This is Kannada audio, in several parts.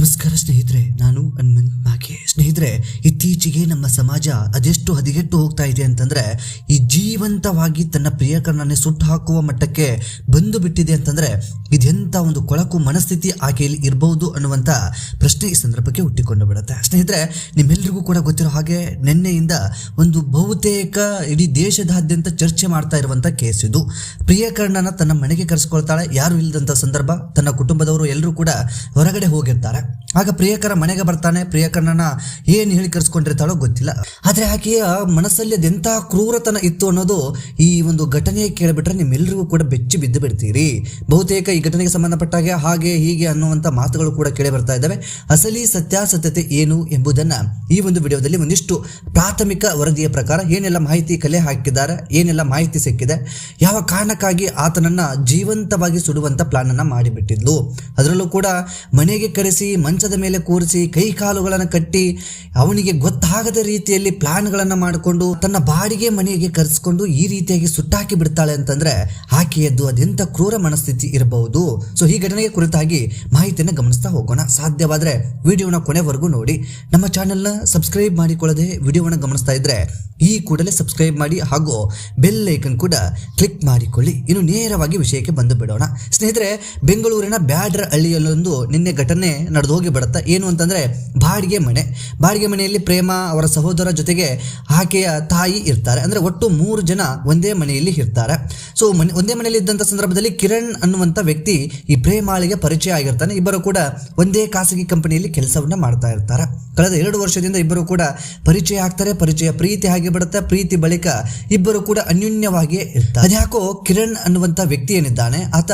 ನಮಸ್ಕಾರ ಸ್ನೇಹಿತರೆ, ನಾನು ಹನುಮಂತ್ ಮಾಕೆ. ಸ್ನೇಹಿತರೆ, ಇತ್ತೀಚೆಗೆ ನಮ್ಮ ಸಮಾಜ ಅದೆಷ್ಟು ಹದಿಗೆಟ್ಟು ಹೋಗ್ತಾ ಇದೆ ಅಂತಂದ್ರೆ ಈ ಜೀವಂತವಾಗಿ ತನ್ನ ಪ್ರಿಯಕರನನ್ನೇ ಸುಟ್ಟು ಹಾಕುವ ಮಟ್ಟಕ್ಕೆ ಬಂದು ಬಿಟ್ಟಿದೆ ಅಂತಂದ್ರೆ ಇದೆಂತ ಒಂದು ಕೊಳಕು ಮನಸ್ಥಿತಿ ಆಕೆಯಲ್ಲಿ ಇರಬಹುದು ಅನ್ನುವಂತ ಪ್ರಶ್ನೆ ಈ ಸಂದರ್ಭಕ್ಕೆ ಹುಟ್ಟಿಕೊಂಡು ಬಿಡುತ್ತೆ. ಸ್ನೇಹಿತರೆ, ನಿಮ್ಮೆಲ್ಲರಿಗೂ ಕೂಡ ಗೊತ್ತಿರೋ ಹಾಗೆ ನಿನ್ನೆಯಿಂದ ಒಂದು ಬಹುತೇಕ ಇಡೀ ದೇಶದಾದ್ಯಂತ ಚರ್ಚೆ ಮಾಡ್ತಾ ಇರುವಂತ ಕೇಸ್ ಇದು. ಪ್ರಿಯಕರನನ್ನ ತನ್ನ ಮನೆಗೆ ಕರೆಸ್ಕೊಳ್ತಾಳೆ, ಯಾರು ಇಲ್ಲದಂತ ಸಂದರ್ಭ, ತನ್ನ ಕುಟುಂಬದವರು ಎಲ್ಲರೂ ಕೂಡ ಹೊರಗಡೆ ಹೋಗಿರ್ತಾರೆ. ಆಗ ಪ್ರಿಯಕರ ಮನೆಗೆ ಬರ್ತಾನೆ. ಪ್ರಿಯಕರನನ್ನ ಏನ್ ಹೇಳಿ ಕರೆಸ್ಕೊಂಡಿರ್ತಾಳೋ ಗೊತ್ತಿಲ್ಲ, ಆದ್ರೆ ಆಕೆಯ ಮನಸ್ಸಲ್ಲಿ ಅದೆಂತ ಕ್ರೂರತನ ಇತ್ತು ಅನ್ನೋದು ಈ ಒಂದು ಘಟನೆ ಕೇಳಿಬಿಟ್ರೆ ನಿಮ್ಮೆಲ್ಲರಿಗೂ ಕೂಡ ಬೆಚ್ಚಿ ಬಿದ್ದು ಬಿಡ್ತೀರಿ. ಬಹುತೇಕ ಈ ಘಟನೆಗೆ ಸಂಬಂಧಪಟ್ಟಾಗೆ ಹಾಗೆ ಹೀಗೆ ಅನ್ನುವಂತ ಮಾತುಗಳು ಕೂಡ ಕೇಳಿ ಬರ್ತಾ ಇದ್ದಾವೆ. ಅಸಲಿ ಸತ್ಯಾಸತ್ಯತೆ ಏನು ಎಂಬುದನ್ನ ಈ ಒಂದು ವಿಡಿಯೋದಲ್ಲಿ ಒಂದಿಷ್ಟು ಪ್ರಾಥಮಿಕ ವರದಿಯ ಪ್ರಕಾರ ಏನೆಲ್ಲ ಮಾಹಿತಿ ಕಲೆ ಹಾಕಿದ್ದಾರೆ, ಏನೆಲ್ಲ ಮಾಹಿತಿ ಸಿಕ್ಕಿದೆ, ಯಾವ ಕಾರಣಕ್ಕಾಗಿ ಆತನನ್ನ ಜೀವಂತವಾಗಿ ಸುಡುವಂತ ಪ್ಲಾನ್ ಅನ್ನ ಮಾಡಿಬಿಟ್ಟಿದ್ಲು, ಅದರಲ್ಲೂ ಕೂಡ ಮನೆಗೆ ಕರೆಸಿ ಮಂಚದ ಮೇಲೆ ಕೂರಿಸಿ ಕೈ ಕಾಲುಗಳನ್ನು ಕಟ್ಟಿ ಅವನಿಗೆ ಗೊತ್ತಾಗದ ರೀತಿಯಲ್ಲಿ ಪ್ಲಾನ್ಗಳನ್ನು ಮಾಡಿಕೊಂಡು ತನ್ನ ಬಾಡಿಗೆ ಮನೆಗೆ ಕರೆಸಿಕೊಂಡು ಈ ರೀತಿಯಾಗಿ ಸುಟ್ಟಾಕಿ ಬಿಡ್ತಾಳೆ ಅಂತಂದ್ರೆ ಆಕೆಯದ್ದು ಅದೆಂತ ಕ್ರೂರ ಮನಸ್ಥಿತಿ ಇರಬಹುದು. ಸೊ ಈ ಘಟನೆಗೆ ಕುರಿತಾಗಿ ಮಾಹಿತಿಯನ್ನು ಗಮನಿಸ್ತಾ ಹೋಗೋಣ. ಸಾಧ್ಯವಾದ್ರೆ ವಿಡಿಯೋನ ಕೊನೆವರೆಗೂ ನೋಡಿ. ನಮ್ಮ ಚಾನೆಲ್ನ ಸಬ್ಸ್ಕ್ರೈಬ್ ಮಾಡಿಕೊಳ್ಳದೆ ವಿಡಿಯೋವನ್ನು ಗಮನಿಸ್ತಾ ಇದ್ರೆ ಈ ಕೂಡಲೇ ಸಬ್ಸ್ಕ್ರೈಬ್ ಮಾಡಿ ಹಾಗೂ ಬೆಲ್ ಐಕನ್ ಕೂಡ ಕ್ಲಿಕ್ ಮಾಡಿಕೊಳ್ಳಿ. ಇನ್ನು ನೇರವಾಗಿ ವಿಷಯಕ್ಕೆ ಬಂದು ಬಿಡೋಣ. ಸ್ನೇಹಿತರೆ, ಬೆಂಗಳೂರಿನ ಬ್ಯಾಡ್ರ ಹಳ್ಳಿಯಲ್ಲೊಂದು ನಿನ್ನೆ ಘಟನೆ ನಡೆದು ಹೋಗಿ ಬಿಡುತ್ತೆ. ಏನು ಅಂತಂದ್ರೆ ಬಾಡಿಗೆ ಮನೆಯಲ್ಲಿ ಪ್ರೇಮ ಅವರ ಸಹೋದರ ಜೊತೆಗೆ ಆಕೆಯ ತಾಯಿ ಇರ್ತಾರೆ. ಅಂದ್ರೆ ಒಟ್ಟು 3 ಜನ ಒಂದೇ ಮನೆಯಲ್ಲಿ ಇರ್ತಾರೆ. ಸೊ ಒಂದೇ ಮನೆಯಲ್ಲಿ ಇದ್ದಂತ ಸಂದರ್ಭದಲ್ಲಿ ಕಿರಣ್ ಅನ್ನುವಂತ ವ್ಯಕ್ತಿ ಈ ಪ್ರೇಮಾಳಿಗೆ ಪರಿಚಯ ಆಗಿರ್ತಾನೆ. ಇಬ್ಬರು ಕೂಡ ಒಂದೇ ಖಾಸಗಿ ಕಂಪನಿಯಲ್ಲಿ ಕೆಲಸವನ್ನ ಮಾಡ್ತಾ ಇರ್ತಾರೆ. ಕಳೆದ 2 ವರ್ಷದಿಂದ ಇಬ್ಬರು ಕೂಡ ಪರಿಚಯ ಆಗ್ತಾರೆ. ಪರಿಚಯ ಪ್ರೀತಿ ಆಗಿಬಿಡುತ್ತೆ. ಪ್ರೀತಿ ಬಳಿಕ ಇಬ್ಬರು ಕೂಡ ಅನ್ಯೂನ್ಯವಾಗಿ ಇರ್ತಾರೆ. ಅದ್ಯಾಕೋ ಕಿರಣ್ ಅನ್ನುವಂತ ವ್ಯಕ್ತಿ ಏನಿದ್ದಾನೆ ಆತ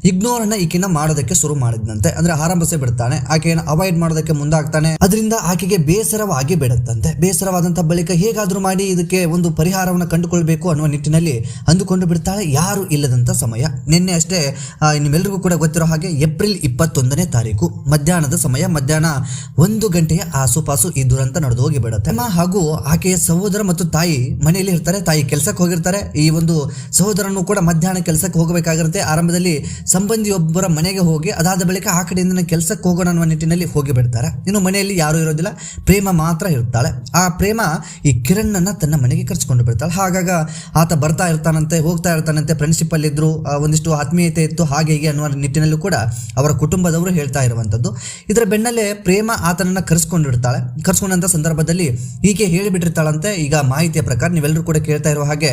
ಇಗ್ನೋರ್ ಅನ್ನ ಈಕೆನ ಮಾಡೋದಕ್ಕೆ ಶುರು ಮಾಡಿದಂತೆ. ಅಂದ್ರೆ ಆರಂಭಿಸೇ ಬಿಡ್ತಾನೆ, ಆಕೆಯನ್ನು ಅವಾಯ್ಡ್ ಮಾಡೋದಕ್ಕೆ ಮುಂದಾಗ್ತಾನೆ. ಅದರಿಂದ ಆಕೆಗೆ ಬೇಸರವಾಗಿ ಬಿಡುತ್ತಂತೆ. ಬೇಸರವಾದಂತ ಬಳಿಕ ಹೇಗಾದ್ರೂ ಮಾಡಿ ಇದಕ್ಕೆ ಒಂದು ಪರಿಹಾರವನ್ನು ಕಂಡುಕೊಳ್ಬೇಕು ಅನ್ನುವ ನಿಟ್ಟಿನಲ್ಲಿ ಅಂದುಕೊಂಡು ಬಿಡ್ತಾಳೆ. ಯಾರು ಇಲ್ಲದಂತ ಸಮಯ ನಿನ್ನೆ ಅಷ್ಟೇ, ನಿಮ್ಮೆಲ್ಲರಿಗೂ ಕೂಡ ಗೊತ್ತಿರೋ ಹಾಗೆ ಏಪ್ರಿಲ್ 21ನೇ ತಾರೀಕು ಮಧ್ಯಾಹ್ನದ ಸಮಯ, ಮಧ್ಯಾಹ್ನ 1 ಗಂಟೆಯ ಆಸುಪಾಸು ಈ ದುರಂತ ನಡೆದು ಹೋಗಿ ಬಿಡುತ್ತೆ. ಹಾಗೂ ಆಕೆಯ ಸಹೋದರ ಮತ್ತು ತಾಯಿ ಮನೆಯಲ್ಲಿ ಇರ್ತಾರೆ. ತಾಯಿ ಕೆಲಸಕ್ಕೆ ಹೋಗಿರ್ತಾರೆ. ಈ ಒಂದು ಸಹೋದರನು ಕೂಡ ಮಧ್ಯಾಹ್ನ ಕೆಲಸಕ್ಕೆ ಹೋಗಬೇಕಾಗಿರುತ್ತೆ. ಆರಂಭದಲ್ಲಿ ಸಂಬಂಧಿಯೊಬ್ಬರ ಮನೆಗೆ ಹೋಗಿ ಅದಾದ ಬಳಿಕ ಆ ಕಡೆಯಿಂದ ಕೆಲಸಕ್ಕೆ ಹೋಗೋಣ ಅನ್ನುವ ನಿಟ್ಟಿನಲ್ಲಿ ಹೋಗಿ ಬಿಡ್ತಾರೆ. ಇನ್ನು ಮನೆಯಲ್ಲಿ ಯಾರು ಇರೋದಿಲ್ಲ, ಪ್ರೇಮ ಮಾತ್ರ ಇರ್ತಾಳೆ. ಆ ಪ್ರೇಮ ಈ ಕಿರಣ್ ಅನ್ನ ತನ್ನ ಮನೆಗೆ ಕರೆಸ್ಕೊಂಡು ಬಿಡ್ತಾಳೆ. ಹಾಗಾಗ ಆತ ಬರ್ತಾ ಇರ್ತಾನಂತೆ, ಹೋಗ್ತಾ ಇರ್ತಾನಂತೆ. ಫ್ರೆಂಡ್ಶಿಪ್ ಅಲ್ಲಿ ಇದ್ರು, ಒಂದಿಷ್ಟು ಆತ್ಮೀಯತೆ ಇತ್ತು, ಹಾಗೆ ಹೀಗೆ ಅನ್ನುವ ನಿಟ್ಟಿನಲ್ಲೂ ಕೂಡ ಅವರ ಕುಟುಂಬದವರು ಹೇಳ್ತಾ ಇರುವಂತದ್ದು. ಇದರ ಬೆನ್ನಲ್ಲೇ ಪ್ರೇಮ ಆತನನ್ನ ಕರೆಸ್ಕೊಂಡಂತ ಸಂದರ್ಭದಲ್ಲಿ ಈಕೆ ಹೇಳಿಬಿಟ್ಟಿರ್ತಾಳಂತೆ. ಈಗ ಮಾಹಿತಿಯ ಪ್ರಕಾರ ನೀವೆಲ್ಲರೂ ಕೂಡ ಕೇಳ್ತಾ ಇರುವ ಹಾಗೆ,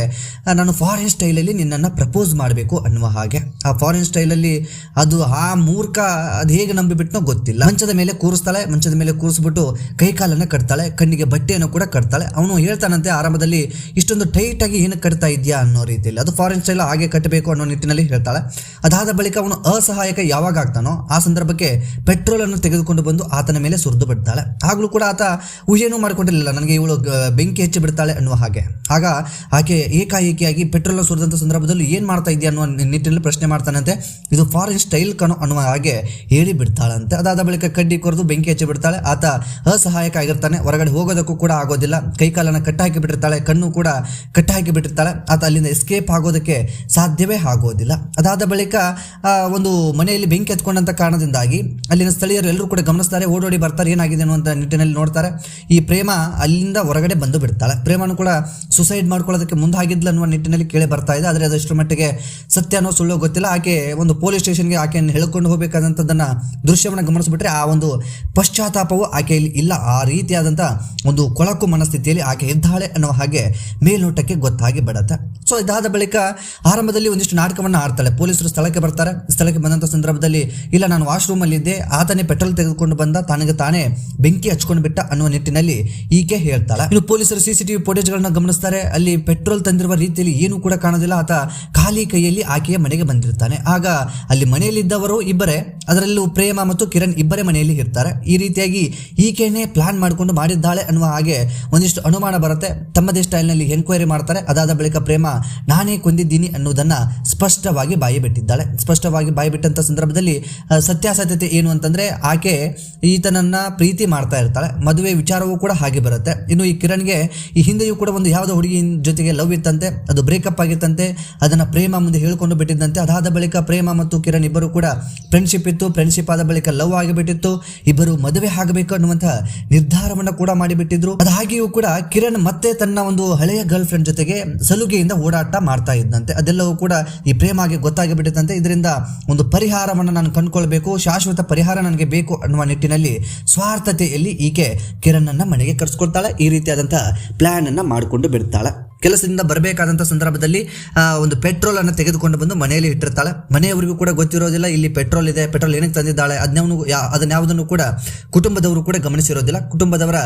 ನಾನು ಫಾರಿನ್ ಸ್ಟೈಲ್ ಅಲ್ಲಿ ನಿನ್ನನ್ನು ಪ್ರಪೋಸ್ ಮಾಡಬೇಕು ಅನ್ನುವ ಹಾಗೆ. ಆ ಫಾರಿನ್ ಸ್ಟೈಲ್ ಅಲ್ಲಿ ಅದು ಆ ಮೂರ್ಖ ಅದು ಹೇಗೆ ನಂಬಿಬಿಟ್ನೋ ಗೊತ್ತಿಲ್ಲ. ಮಂಚದ ಮೇಲೆ ಕೂರಿಸ್ಬಿಟ್ಟು ಕೈ ಕಾಲನ್ನ ಕಟ್ತಾಳೆ, ಕಣ್ಣಿಗೆ ಬಟ್ಟೆಯನ್ನು ಕೂಡ ಕಟ್ತಾಳೆ. ಅವನು ಹೇಳ್ತಾನಂತೆ ಆರಂಭದಲ್ಲಿ ಇಷ್ಟೊಂದು ಟೈಟ್ ಆಗಿ ಏನು ಕಟ್ತಾ ಇದೆಯಾ ಅನ್ನೋ ರೀತಿಯಲ್ಲಿ, ಅದು ಫಾರಿನ್ ಸ್ಟೈಲ್ ಹಾಗೆ ಕಟ್ಟಬೇಕು ಅನ್ನೋ ನಿಟ್ಟಿನಲ್ಲಿ ಹೇಳ್ತಾಳೆ. ಅದಾದ ಬಳಿಕ ಅವನು ಅಸಹಾಯಕ ಯಾವಾಗ ಆಗ್ತಾನೋ ಆ ಸಂದರ್ಭಕ್ಕೆ ಪೆಟ್ರೋಲ್ ಅನ್ನು ತೆಗೆದುಕೊಂಡು ಬಂದು ಆತನ ಮೇಲೆ ಸುರಿದು ಬಿಡ್ತಾಳೆ. ಆಗ್ಲೂ ಕೂಡ ಆತ ಊಹೆನೂ ಮಾಡ್ಕೊಂಡಿರಲಿಲ್ಲ, ನನಗೆ ಇವಳು ಬೆಂಕಿ ಹೆಚ್ಚಿ ಬಿಡ್ತಾಳೆ ಅನ್ನುವ ಹಾಗೆ. ಆಗ ಆಕೆ ಏಕಾಏಕಿಯಾಗಿ ಪೆಟ್ರೋಲ್ ಸುರಿದಂತ ಸಂದರ್ಭದಲ್ಲಿ ಏನ್ ಮಾಡ್ತಾ ಇದೆಯಾ ಅನ್ನುವ ನಿಟ್ಟಿನಲ್ಲಿ ಪ್ರಶ್ನೆ ಮಾಡ್ತಾನಂತೆ. ಇದು ಫಾರಿನ್ ಸ್ಟೈಲ್ ಕಣೋ ಅನ್ನುವ ಹಾಗೆ ಹೇಳಿ ಬಿಡ್ತಾಳಂತೆ. ಅದಾದ ಬಳಿಕ ಕಡ್ಡಿ ಕೊರೆದು ಬೆಂಕಿ ಹಚ್ಚಿ ಬಿಡ್ತಾಳೆ. ಆತ ಅಸಹಾಯಕ ಆಗಿರ್ತಾನೆ, ಹೊರಗಡೆ ಹೋಗೋದಕ್ಕೂ ಕೂಡ ಆಗೋದಿಲ್ಲ. ಕೈ ಕಾಲನ್ನ ಕಟ್ಟಾಕಿ ಬಿಟ್ಟಿರ್ತಾಳೆ, ಕಣ್ಣು ಕೂಡ ಕಟ್ಟಾಕಿ ಬಿಟ್ಟಿರ್ತಾಳೆ. ಆತ ಅಲ್ಲಿಂದ ಎಸ್ಕೇಪ್ ಆಗೋದಕ್ಕೆ ಸಾಧ್ಯವೇ ಆಗೋದಿಲ್ಲ. ಅದಾದ ಬಳಿಕ ಒಂದು ಮನೆಯಲ್ಲಿ ಬೆಂಕಿ ಹತ್ಕೊಂಡಂತ ಕಾರಣದಿಂದಾಗಿ ಅಲ್ಲಿನ ಸ್ಥಳೀಯರು ಎಲ್ಲರೂ ಕೂಡ ಗಮನಿಸ್ತಾರೆ, ಓಡೋಡಿ ಬರ್ತಾರೆ, ಏನಾಗಿದೆ ಅನ್ನುವಂತ ನಿಟ್ಟಿನಲ್ಲಿ ನೋಡ್ತಾರೆ. ಈ ಪ್ರೇಮ ಅಲ್ಲಿಂದ ಹೊರಗಡೆ ಬಂದು ಬಿಡ್ತಾಳೆ. ಪ್ರೇಮನು ಕೂಡ ಸುಸೈಡ್ ಮಾಡ್ಕೊಳ್ಳೋದಕ್ಕೆ ಮುಂದಾಗಿದ್ಲು ಅನ್ನುವ ನಿಟ್ಟಿನಲ್ಲಿ ಕೇಳಿ ಬರ್ತಾ ಇದೆ. ಆದರೆ ಅದಷ್ಟು ಮಟ್ಟಿಗೆ ಸತ್ಯನೋ ಸುಳ್ಳೋ ಗೊತ್ತಿಲ್ಲ. ಆಕೆ ಒಂದು ಪೊಲೀಸ್ ಸ್ಟೇಷನ್ಗೆ ಆಕೆಯನ್ನು ಹೇಳ್ಕೊಂಡು ಹೋಗಬೇಕಾದಂಥದ್ದನ್ನ ದೃಶ್ಯವನ್ನು ಗಮನಿಸ್ಬಿಟ್ರೆ ಆ ಒಂದು ಪಶ್ಚಾತ್ತಾಪವು ಆಕೆಯಲ್ಲಿ ಇಲ್ಲ. ಆ ರೀತಿಯಾದಂಥ ಒಂದು ಕೊಳಕು ಮನಸ್ಥಿತಿಯಲ್ಲಿ ಆಕೆ ಇದ್ದಾಳೆ ಅನ್ನುವ ಹಾಗೆ ಮೇಲ್ನೋಟಕ್ಕೆ ಗೊತ್ತಾಗಿ ಬಿಡುತ್ತೆ. ಸೊ ಇದಾದ ಬಳಿಕ ಆರಂಭದಲ್ಲಿ ಒಂದಿಷ್ಟು ನಾಟಕವನ್ನು ಆಡ್ತಾಳೆ. ಪೊಲೀಸರು ಸ್ಥಳಕ್ಕೆ ಬರ್ತಾರೆ. ಸ್ಥಳಕ್ಕೆ ಬಂದಂಥ ಸಂದರ್ಭದಲ್ಲಿ ಇಲ್ಲ, ನಾನು ವಾಶ್ರೂಮ್ ಅಲ್ಲಿ ಇದ್ದೆ, ಆತನೇ ಪೆಟ್ರೋಲ್ ತೆಗೆದುಕೊಂಡು ಬಂದ, ತನಗೆ ತಾನೇ ಬೆಂಕಿ ಹಚ್ಕೊಂಡು ಬಿಟ್ಟ ಅನ್ನುವ ನಿಟ್ಟಿನಲ್ಲಿ ಈಕೆ ಹೇಳ್ತಾಳೆ. ಇನ್ನು ಪೊಲೀಸರು CCTV ಫುಟೇಜ್ಗಳನ್ನ ಗಮನಿಸ್ತಾರೆ. ಅಲ್ಲಿ ಪೆಟ್ರೋಲ್ ತಂದಿರುವ ರೀತಿಯಲ್ಲಿ ಏನೂ ಕೂಡ ಕಾಣೋದಿಲ್ಲ. ಆತ ಖಾಲಿ ಕೈಯಲ್ಲಿ ಆಕೆಯ ಮನೆಗೆ ಬಂದಿರ್ತಾನೆ. ಆಗ ಅಲ್ಲಿ ಮನೆಯಲ್ಲಿದ್ದವರು ಇಬ್ಬರೇ, ಅದರಲ್ಲೂ ಪ್ರೇಮ ಮತ್ತು ಕಿರಣ್ ಇಬ್ಬರೇ ಮನೆಯಲ್ಲಿ ಇರ್ತಾರೆ. ಈ ರೀತಿಯಾಗಿ ಈಕೆನೇ ಪ್ಲಾನ್ ಮಾಡಿಕೊಂಡು ಮಾಡಿದ್ದಾಳೆ ಅನ್ನುವ ಹಾಗೆ ಒಂದಿಷ್ಟು ಅನುಮಾನ ಬರುತ್ತೆ. ತಮ್ಮದೇ ಸ್ಟೈಲ್ನಲ್ಲಿ ಎನ್ಕ್ವೈರಿ ಮಾಡ್ತಾರೆ. ಅದಾದ ಬಳಿಕ ಪ್ರೇಮ ನಾನೇ ಕೊಂದಿದ್ದೀನಿ ಅನ್ನೋದನ್ನ ಸ್ಪಷ್ಟವಾಗಿ ಬಾಯಿ ಬಿಟ್ಟಿದ್ದಾಳೆ. ಸ್ಪಷ್ಟವಾಗಿ ಬಾಯಿ ಬಿಟ್ಟಂತ ಸಂದರ್ಭದಲ್ಲಿ ಸತ್ಯಾಸತ್ಯತೆ ಏನು ಅಂತಂದ್ರೆ ಆಕೆ ಈತನನ್ನ ಪ್ರೀತಿ ಮಾಡ್ತಾ ಇರ್ತಾಳೆ. ಮದುವೆ ವಿಚಾರವೂ ಕೂಡ ಹಾಗೆ ಬರುತ್ತೆ. ಇನ್ನು ಈ ಕಿರಣ್ಗೆ ಈ ಹಿಂದೆಯೂ ಕೂಡ ಒಂದು ಯಾವುದೋ ಹುಡುಗಿ ಜೊತೆಗೆ ಲವ್ ಇತ್ತಂತೆ, ಅದು ಬ್ರೇಕಪ್ ಆಗಿತ್ತಂತೆ. ಅದನ್ನ ಪ್ರೇಮ ಮುಂದೆ ಹೇಳ್ಕೊಂಡು ಬಿಟ್ಟಿದ್ದಂತೆ. ಅದಾದ ಬಳಿಕ ಪ್ರೇಮ ಮತ್ತು ಕಿರಣ್ ಇಬ್ಬರು ಕೂಡ ಫ್ರೆಂಡ್ಶಿಪ್ ಇತ್ತು. ಫ್ರೆಂಡ್ಶಿಪ್ ಆದ ಬಳಿಕ ಲವ್ ಆಗಿಬಿಟ್ಟು ಗೊತ್ತಾಗಬಿಟ್ಟಿತ್ತು. ಇಬ್ಬರು ಮದುವೆ ಆಗಬೇಕು ಅನ್ನುವಂತಹ ನಿರ್ಧಾರವನ್ನ ಕೂಡ ಮಾಡಿಬಿಟ್ಟಿದ್ರು. ಅದಾಗಿಯೂ ಕೂಡ ಕಿರಣ್ ಮತ್ತೆ ತನ್ನ ಒಂದು ಹಳೆಯ ಗರ್ಲ್ ಫ್ರೆಂಡ್ ಜೊತೆಗೆ ಸಲುಗೆಯಿಂದ ಓಡಾಟ ಮಾಡ್ತಾ ಇದ್ದಂತೆ. ಅದೆಲ್ಲವೂ ಕೂಡ ಈ ಪ್ರೇಮಗೆ ಗೊತ್ತಾಗಿಬಿಟ್ಟಿತ್ತಂತೆ. ಇದರಿಂದ ಒಂದು ಪರಿಹಾರವನ್ನು ನಾನು ಕಂಡುಕೊಳ್ಬೇಕು, ಶಾಶ್ವತ ಪರಿಹಾರ ನನಗೆ ಬೇಕು ಅನ್ನುವ ನಿಟ್ಟಿನಲ್ಲಿ ಸ್ವಾರ್ಥತೆಯಲ್ಲಿ ಈಕೆ ಕಿರಣ್ ಅನ್ನ ಮನೆಗೆ ಕರೆಸ್ಕೊಳ್ತಾಳೆ. ಈ ರೀತಿಯಾದಂತಹ ಪ್ಲಾನ್ ಅನ್ನ ಮಾಡಿಕೊಂಡು ಬಿಡ್ತಾಳೆ. ಕೆಲಸದಿಂದ ಬರಬೇಕಾದಂಥ ಸಂದರ್ಭದಲ್ಲಿ ಒಂದು ಪೆಟ್ರೋಲ್ ಅನ್ನು ತೆಗೆದುಕೊಂಡು ಬಂದು ಮನೆಯಲ್ಲಿ ಇಟ್ಟಿರ್ತಾಳೆ. ಮನೆಯವರಿಗೂ ಕೂಡ ಗೊತ್ತಿರೋದಿಲ್ಲ ಇಲ್ಲಿ ಪೆಟ್ರೋಲ್ ಇದೆ, ಪೆಟ್ರೋಲ್ ಏನಕ್ಕೆ ತಂದಿದ್ದಾಳೆ ಅದನ್ಯಾವುದನ್ನು ಕೂಡ ಕುಟುಂಬದವರು ಕೂಡ ಗಮನಿಸಿರೋದಿಲ್ಲ, ಕುಟುಂಬದವರ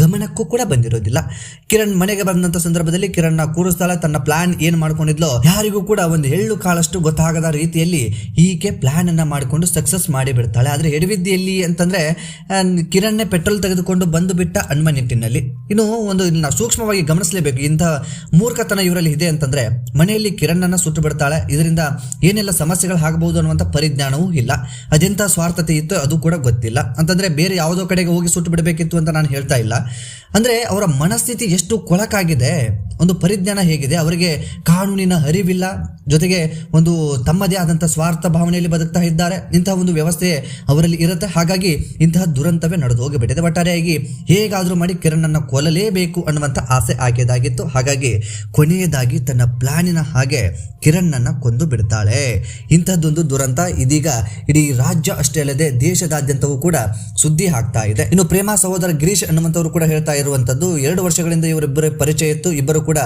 ಗಮನಕ್ಕೂ ಕೂಡ ಬಂದಿರೋದಿಲ್ಲ. ಕಿರಣ್ ಮನೆಗೆ ಬಂದಂತ ಸಂದರ್ಭದಲ್ಲಿ ಕಿರಣ್ ಕೂರಿಸ್ತಾಳೆ. ತನ್ನ ಪ್ಲಾನ್ ಏನ್ ಮಾಡ್ಕೊಂಡಿದ್ಲೋ ಯಾರಿಗೂ ಕೂಡ ಒಂದು ಎಳ್ಳು ಕಾಳಷ್ಟು ಗೊತ್ತಾಗದ ರೀತಿಯಲ್ಲಿ ಈಕೆ ಪ್ಲಾನ್ ಅನ್ನ ಮಾಡಿಕೊಂಡು ಸಕ್ಸಸ್ ಮಾಡಿ ಬಿಡ್ತಾಳೆ. ಆದ್ರೆ ಎಡವಿದ್ದಿಯಲ್ಲಿ ಅಂತಂದ್ರೆ ಕಿರಣ್ನೇ ಪೆಟ್ರೋಲ್ ತೆಗೆದುಕೊಂಡು ಬಂದು ಬಿಟ್ಟ ಅನ್ನುವ ನಿಟ್ಟಿನಲ್ಲಿ ಇನ್ನು ಒಂದು ನಾವು ಸೂಕ್ಷ್ಮವಾಗಿ ಗಮನಿಸಲೇಬೇಕು. ಇಂತಹ ಮೂರ್ಖತನ ಇವರಲ್ಲಿ ಇದೆ ಅಂತಂದ್ರೆ ಮನೆಯಲ್ಲಿ ಕಿರಣ್ ಅನ್ನ ಸುಟ್ಟು ಬಿಡ್ತಾಳೆ. ಇದರಿಂದ ಏನೆಲ್ಲ ಸಮಸ್ಯೆಗಳು ಆಗಬಹುದು ಅನ್ನುವಂಥ ಪರಿಜ್ಞಾನವೂ ಇಲ್ಲ. ಅದೆಂತ ಸ್ವಾರ್ಥತೆ ಇತ್ತು ಅದು ಕೂಡ ಗೊತ್ತಿಲ್ಲ. ಅಂತಂದ್ರೆ ಬೇರೆ ಯಾವುದೋ ಕಡೆಗೆ ಹೋಗಿ ಸುಟ್ಟು ಬಿಡಬೇಕಿತ್ತು ಅಂತ ನಾನು ಹೇಳ್ತಾ ಇಲ್ಲ. ಅಂದ್ರೆ ಅವರ ಮನಸ್ಥಿತಿ ಎಷ್ಟು ಕೊಳಕಾಗಿದೆ, ಒಂದು ಪರಿಜ್ಞಾನ ಹೇಗಿದೆ, ಅವರಿಗೆ ಕಾನೂನಿನ ಅರಿವಿಲ್ಲ, ಜೊತೆಗೆ ಒಂದು ತಮ್ಮದೇ ಆದಂಥ ಸ್ವಾರ್ಥ ಭಾವನೆಯಲ್ಲಿ ಬದುಕ್ತಾ ಇದ್ದಾರೆ. ಇಂತಹ ಒಂದು ವ್ಯವಸ್ಥೆ ಅವರಲ್ಲಿ ಇರುತ್ತೆ. ಹಾಗಾಗಿ ಇಂತಹ ದುರಂತವೇ ನಡೆದು ಹೋಗಿಬಿಟ್ಟಿದೆ. ಒಟ್ಟಾರೆಯಾಗಿ ಹೇಗಾದ್ರೂ ಮಾಡಿ ಕಿರಣ್ ಅನ್ನ ಕೊಲ್ಲಲೇಬೇಕು ಅನ್ನುವಂಥ ಆಸೆ ಆಕೆದಾಗಿತ್ತು. ಹಾಗಾಗಿ ಕೊನೆಯದಾಗಿ ತನ್ನ ಪ್ಲಾನಿನ ಹಾಗೆ ಕಿರಣ್ ಅನ್ನ ಕೊಂದು ಬಿಡ್ತಾಳೆ. ಇಂತಹದ್ದೊಂದು ದುರಂತ ಇದೀಗ ಇಡೀ ರಾಜ್ಯ ಅಷ್ಟೇ ಅಲ್ಲದೆ ದೇಶದಾದ್ಯಂತವೂ ಕೂಡ ಸುದ್ದಿ ಆಗ್ತಾ ಇದೆ. ಇನ್ನು ಪ್ರೇಮ ಸಹೋದರ ಗಿರೀಶ್ ಅನ್ನುವಂಥವ್ರು ಕೂಡ ಹೇಳ್ತಾ ಇರುವಂತದ್ದು 2 ವರ್ಷಗಳಿಂದ ಇವರಿಬ್ಬರ ಪರಿಚಯ ಇತ್ತು. ಇಬ್ಬರು ಕೂಡ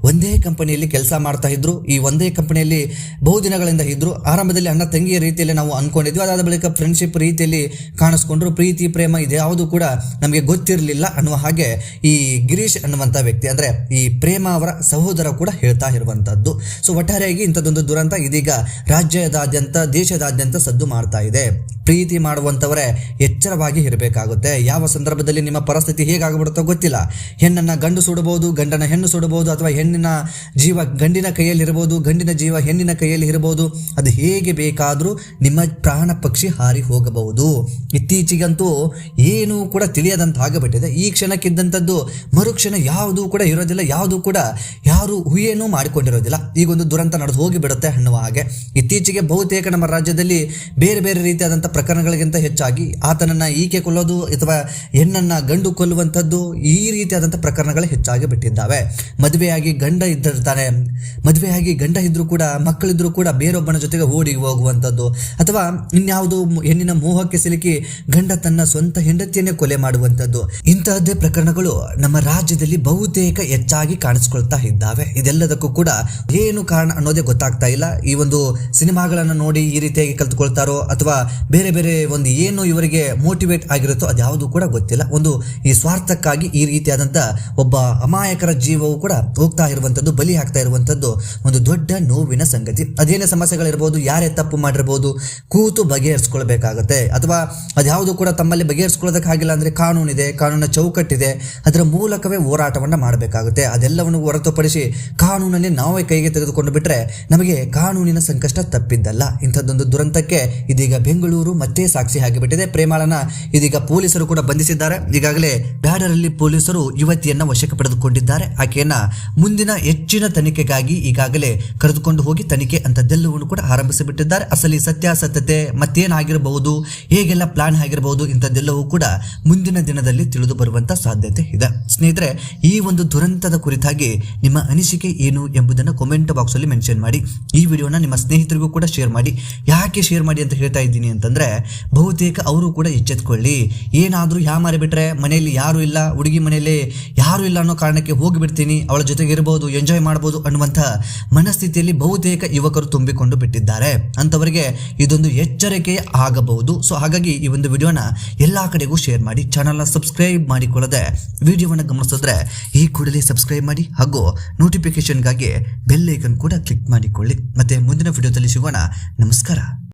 ಒಂದೇ ಕಂಪನಿಯಲ್ಲಿ ಕೆಲಸ ಮಾಡ್ತಾ ಇದ್ರು. ಈ ಒಂದೇ ಕಂಪನಿಯಲ್ಲಿ ಬಹುದಿನಗಳಿಂದ ಇದ್ರು. ಆರಂಭದಲ್ಲಿ ಅಣ್ಣ ತಂಗಿಯ ರೀತಿಯಲ್ಲಿ ನಾವು ಅನ್ಕೊಂಡಿದ್ವಿ. ಅದಾದ ಬಳಿಕ ಫ್ರೆಂಡ್ಶಿಪ್ ರೀತಿಯಲ್ಲಿ ಕಾಣಿಸ್ಕೊಂಡ್ರು. ಪ್ರೀತಿ ಪ್ರೇಮ ಇದ್ಯಾವುದು ಕೂಡ ನಮಗೆ ಗೊತ್ತಿರಲಿಲ್ಲ ಅನ್ನುವ ಹಾಗೆ ಈ ಗಿರೀಶ್ ಅನ್ನುವಂಥ ವ್ಯಕ್ತಿ ಅಂದ್ರೆ ಈ ಪ್ರೇಮ ಅವರ ಸಹೋದರ ಕೂಡ ಹೇಳ್ತಾ ಇರುವಂತದ್ದು. ಸೊ ಒಟ್ಟಾರೆಯಾಗಿ ಇಂಥದ್ದೊಂದು ದುರಂತ ಇದೀಗ ರಾಜ್ಯದಾದ್ಯಂತ ದೇಶದಾದ್ಯಂತ ಸದ್ದು ಮಾಡ್ತಾ ಇದೆ. ಪ್ರೀತಿ ಮಾಡುವಂತವರೇ ಎಚ್ಚರವಾಗಿ ಇರಬೇಕಾಗುತ್ತೆ. ಯಾವ ಸಂದರ್ಭದಲ್ಲಿ ನಿಮ್ಮ ಪರಿಸ್ಥಿತಿ ಹೇಗಾಗ್ಬಿಡುತ್ತೋ ಗೊತ್ತಿಲ್ಲ. ಹೆಣ್ಣನ್ನ ಗಂಡು ಸುಡಬಹುದು, ಗಂಡನ ಹೆಣ್ಣು ಸುಡಬಹುದು, ಅಥವಾ ಹೆಣ್ಣಿನ ಜೀವ ಗಂಡಿನ ಕೈಯಲ್ಲಿ ಇರಬಹುದು, ಗಂಡಿನ ಜೀವ ಹೆಣ್ಣಿನ ಕೈಯಲ್ಲಿ ಇರಬಹುದು. ಅದು ಹೇಗೆ ಬೇಕಾದ್ರೂ ನಿಮ್ಮ ಪ್ರಾಣ ಪಕ್ಷಿ ಹಾರಿ ಹೋಗಬಹುದು. ಇತ್ತೀಚೆಗಂತೂ ಏನೂ ಕೂಡ ತಿಳಿಯದಂತ ಆಗಬಿಟ್ಟಿದೆ. ಈ ಕ್ಷಣಕ್ಕಿದ್ದಂಥದ್ದು ಮರುಕ್ಷಣ ಯಾವುದೂ ಕೂಡ ಇರೋದಿಲ್ಲ, ಯಾವುದೂ ಕೂಡ ಯಾರು ಊಹೆಯೂ ಮಾಡಿಕೊಂಡಿರೋದಿಲ್ಲ. ಈಗೊಂದು ದುರಂತ ನಡೆದು ಹೋಗಿಬಿಡುತ್ತೆ ಅನ್ನುವ ಹಾಗೆ ಇತ್ತೀಚೆಗೆ ಬಹುತೇಕ ನಮ್ಮ ರಾಜ್ಯದಲ್ಲಿ ಬೇರೆ ಬೇರೆ ರೀತಿಯಾದಂಥ ಪ್ರಕರಣಗಳಿಗಿಂತ ಹೆಚ್ಚಾಗಿ ಆತನನ್ನ ಈಕೆ ಕೊಲ್ಲೋದು ಅಥವಾ ಹೆಣ್ಣನ್ನ ಗಂಡು ಕೊಲ್ಲುವಂಥದ್ದು ಈ ರೀತಿಯಾದಂಥ ಪ್ರಕರಣಗಳು ಹೆಚ್ಚಾಗಿ ಬಿಟ್ಟಿದ್ದಾವೆ. ಮದುವೆಯಾಗಿ ಗಂಡ ಇದ್ರೂ ಕೂಡ ಮಕ್ಕಳಿದ್ರು ಕೂಡ ಬೇರೊಬ್ಬನ ಜೊತೆಗೆ ಓಡಿ ಹೋಗುವಂಥದ್ದು, ಅಥವಾ ಇನ್ಯಾವುದೋ ಹೆಣ್ಣಿನ ಮೋಹಕ್ಕೆ ಸಿಲುಕಿ ಗಂಡ ತನ್ನ ಸ್ವಂತ ಹೆಂಡತಿಯನ್ನೇ ಕೊಲೆ ಮಾಡುವಂಥದ್ದು, ಇಂತಹದ್ದೇ ಪ್ರಕರಣಗಳು ನಮ್ಮ ರಾಜ್ಯದಲ್ಲಿ ಬಹುತೇಕ ಹೆಚ್ಚಾಗಿ ಕಾಣಿಸ್ಕೊಳ್ತಾ ಇದ್ದಾವೆ. ಇದೆಲ್ಲದಕ್ಕೂ ಕೂಡ ಏನು ಕಾರಣ ಅನ್ನೋದೇ ಗೊತ್ತಾಗ್ತಾ ಇಲ್ಲ. ಈ ಒಂದು ಸಿನಿಮಾಗಳನ್ನು ನೋಡಿ ಈ ರೀತಿಯಾಗಿ ಕಲ್ತ್ಕೊಳ್ತಾರೋ ಅಥವಾ ಬೇರೆ ಬೇರೆ ಒಂದು ಏನು ಇವರಿಗೆ ಮೋಟಿವೇಟ್ ಆಗಿರುತ್ತೋ ಅದ್ಯಾವುದು ಕೂಡ ಗೊತ್ತಿಲ್ಲ. ಒಂದು ಈ ಸ್ವಾರ್ಥಕ್ಕಾಗಿ ಈ ರೀತಿಯಾದಂಥ ಒಬ್ಬ ಅಮಾಯಕರ ಜೀವವು ಕೂಡ ಹೋಗ್ತಾ ಇರುವಂಥದ್ದು, ಬಲಿ ಆಗ್ತಾ ಇರುವಂಥದ್ದು ಒಂದು ದೊಡ್ಡ ನೋವಿನ ಸಂಗತಿ. ಅದೇನೇ ಸಮಸ್ಯೆಗಳಿರ್ಬೋದು, ಯಾರೇ ತಪ್ಪು ಮಾಡಿರ್ಬೋದು, ಕೂತು ಬಗೆಹರಿಸ್ಕೊಳ್ಬೇಕಾಗತ್ತೆ. ಅಥವಾ ಅದ್ಯಾವುದು ಕೂಡ ತಮ್ಮಲ್ಲಿ ಬಗೆಹರಿಸ್ಕೊಳ್ಳೋದಕ್ಕಾಗಿಲ್ಲ ಅಂದ್ರೆ ಕಾನೂನಿದೆ, ಕಾನೂನಿನ ಚೌಕಟ್ಟಿದೆ, ಅದರ ಮೂಲಕವೇ ಹೋರಾಟವನ್ನ ಮಾಡಬೇಕಾಗುತ್ತೆ. ಅದೆಲ್ಲವನ್ನು ಹೊರತುಪಡಿಸಿ ಕಾನೂನನ್ನೇ ನಾವೇ ಕೈಗೆ ತೆಗೆದುಕೊಂಡು ಬಿಟ್ರೆ ನಮಗೆ ಕಾನೂನಿನ ಸಂಕಷ್ಟ ತಪ್ಪಿದ್ದಲ್ಲ. ಇಂಥದ್ದೊಂದು ದುರಂತಕ್ಕೆ ಇದೀಗ ಬೆಂಗಳೂರು ಮತ್ತೆ ಸಾಕ್ಷಿ ಆಗಿಬಿಟ್ಟಿದೆ. ಪ್ರೇಮಾಳನ ಇದೀಗ ಪೊಲೀಸರು ಕೂಡ ಬಂಧಿಸಿದ್ದಾರೆ. ಈಗಾಗಲೇ ಬ್ಯಾಡರಲ್ಲಿ ಪೊಲೀಸರು ಯುವತಿಯನ್ನ ವಶಕ್ಕೆ ಪಡೆದುಕೊಂಡಿದ್ದಾರೆ. ಆಕೆಯನ್ನ ಮುಂದಿನ ಹೆಚ್ಚಿನ ತನಿಖೆಗಾಗಿ ಈಗಾಗಲೇ ಕರೆದುಕೊಂಡು ಹೋಗಿ ತನಿಖೆ ಅಂತದ್ದೆಲ್ಲವನ್ನು ಕೂಡ ಆರಂಭಿಸಿಬಿಟ್ಟಿದ್ದಾರೆ. ಅಸಲಿ ಸತ್ಯಾಸತ್ಯತೆ ಮತ್ತೇನಾಗಿರಬಹುದು, ಹೇಗೆಲ್ಲ ಪ್ಲಾನ್ ಆಗಿರಬಹುದು, ಇಂಥದ್ದೆಲ್ಲವೂ ಕೂಡ ಮುಂದಿನ ದಿನದಲ್ಲಿ ತಿಳಿದು ಬರುವಂತ ಸಾಧ್ಯತೆ ಇದೆ. ಸ್ನೇಹಿತರೆ, ಈ ಒಂದು ದುರಂತದ ಕುರಿತಾಗಿ ನಿಮ್ಮ ಅನಿಸಿಕೆ ಏನು ಎಂಬುದನ್ನು ಕಾಮೆಂಟ್ ಬಾಕ್ಸ್ ಅಲ್ಲಿ ಮೆನ್ಷನ್ ಮಾಡಿ. ಈ ವಿಡಿಯೋನ ನಿಮ್ಮ ಸ್ನೇಹಿತರಿಗೂ ಕೂಡ ಶೇರ್ ಮಾಡಿ. ಯಾಕೆ ಶೇರ್ ಮಾಡಿ ಅಂತ ಹೇಳ್ತಾ ಇದ್ದೀನಿ ಅಂತಂದ್ರೆ ಬಹುತೇಕ ಅವರು ಕೂಡ ಎಚ್ಚೆತ್ಕೊಳ್ಳಿ. ಏನಾದ್ರೂ ಮಾರಿ ಬಿಟ್ರೆ ಮನೆಯಲ್ಲಿ ಯಾರು ಇಲ್ಲ, ಹುಡುಗಿ ಮನೆಯಲ್ಲಿ ಯಾರು ಇಲ್ಲ ಅನ್ನೋ ಕಾರಣಕ್ಕೆ ಹೋಗಿಬಿಡ್ತೀನಿ, ಅವಳ ಜೊತೆಗೆ ಇರಬಹುದು, ಎಂಜಾಯ್ ಮಾಡಬಹುದು ಅನ್ನುವಂಥ ಮನಸ್ಥಿತಿಯಲ್ಲಿ ಬಹುತೇಕ ಯುವಕರು ತುಂಬಿಕೊಂಡು ಬಿಟ್ಟಿದ್ದಾರೆ. ಅಂತವರಿಗೆ ಇದೊಂದು ಎಚ್ಚರಿಕೆ ಆಗಬಹುದು. ಸೊ ಹಾಗಾಗಿ ಈ ಒಂದು ವಿಡಿಯೋನ ಎಲ್ಲಾ ಕಡೆಗೂ ಶೇರ್ ಮಾಡಿ. ಚಾನಲ್ನ ಸಬ್ಸ್ಕ್ರೈಬ್ ಮಾಡಿಕೊಳ್ಳದೆ ವಿಡಿಯೋವನ್ನು ಗಮನಿಸಿದ್ರೆ ಈ ಕೂಡಲೇ ಸಬ್ಸ್ಕ್ರೈಬ್ ಮಾಡಿ ಹಾಗೂ ನೋಟಿಫಿಕೇಶನ್ಗಾಗಿ ಬೆಲ್ ಐಕನ್ ಕೂಡ ಕ್ಲಿಕ್ ಮಾಡಿಕೊಳ್ಳಿ. ಮತ್ತೆ ಮುಂದಿನ ವಿಡಿಯೋದಲ್ಲಿ ಸಿಗೋಣ. ನಮಸ್ಕಾರ.